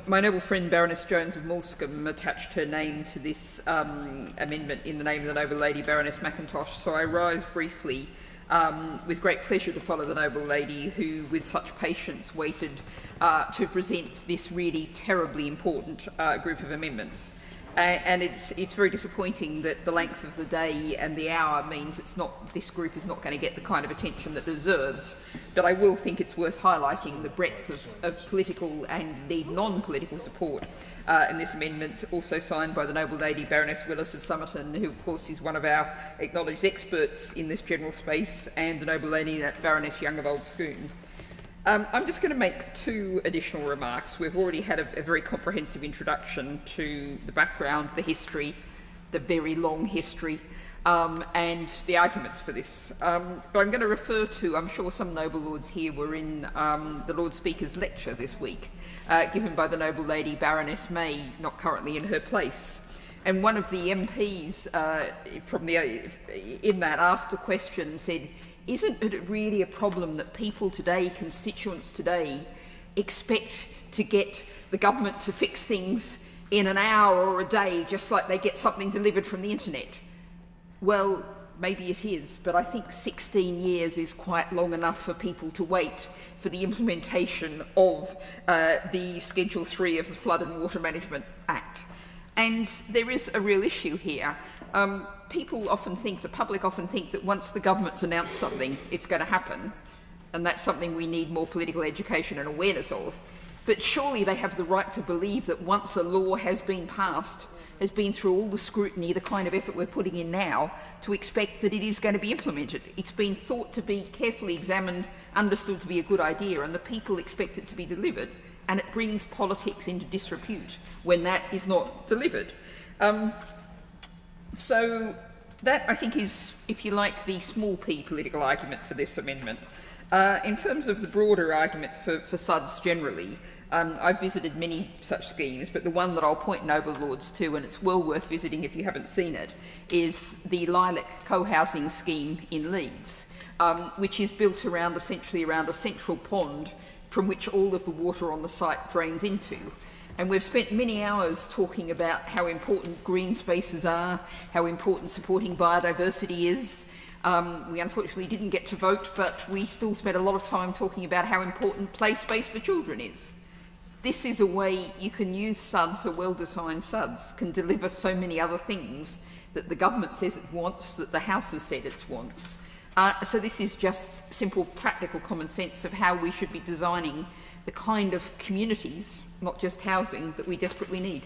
My noble friend Baroness Jones of Moulscombe attached her name to this amendment in the name of the noble lady Baroness Mackintosh, so I rise briefly with great pleasure to follow the noble lady who, with such patience, waited to present this really terribly important group of amendments. And it's very disappointing that the length of the day and the hour means this group is not going to get the kind of attention that it deserves. But I will think it's worth highlighting the breadth of political and indeed non-political support in this amendment, also signed by the noble lady Baroness Willis of Somerton, who of course is one of our acknowledged experts in this general space, and the noble lady Baroness Young of Old Scone. I'm just going to make two additional remarks. We've already had a very comprehensive introduction to the background, the history, the very long history, and the arguments for this. But I'm going to refer to, I'm sure some noble lords here were in the Lord Speaker's lecture this week, given by the noble lady Baroness May, not currently in her place. And one of the MPs in that asked a question and said, isn't it really a problem that people today, constituents today, expect to get the government to fix things in an hour or a day, just like they get something delivered from the internet? Well, maybe it is, but I think 16 years is quite long enough for people to wait for the implementation of the Schedule 3 of the Flood and Water Management Act. And there is a real issue here. People often think, the public often think, that once the government's announced something, it's going to happen, and that's something we need more political education and awareness of. But surely they have the right to believe that once a law has been passed, has been through all the scrutiny, the kind of effort we're putting in now, to expect that it is going to be implemented. It's been thought to be carefully examined, understood to be a good idea, and the people expect it to be delivered, and it brings politics into disrepute when that is not delivered. So that, I think, is, if you like, the small p political argument for this amendment. In terms of the broader argument for SUDS generally, I've visited many such schemes, but the one that I'll point noble lords to, and it's well worth visiting if you haven't seen it, is the Lilac co-housing scheme in Leeds, which is built essentially around a central pond from which all of the water on the site drains into. And we've spent many hours talking about how important green spaces are, how important supporting biodiversity is. We unfortunately didn't get to vote, but we still spent a lot of time talking about how important play space for children is. This is a way you can use SUDS, a well-designed SUDS, can deliver so many other things that the government says it wants, that the House has said it wants. So this is just simple, practical common sense of how we should be designing the kind of communities, not just housing, that we desperately need.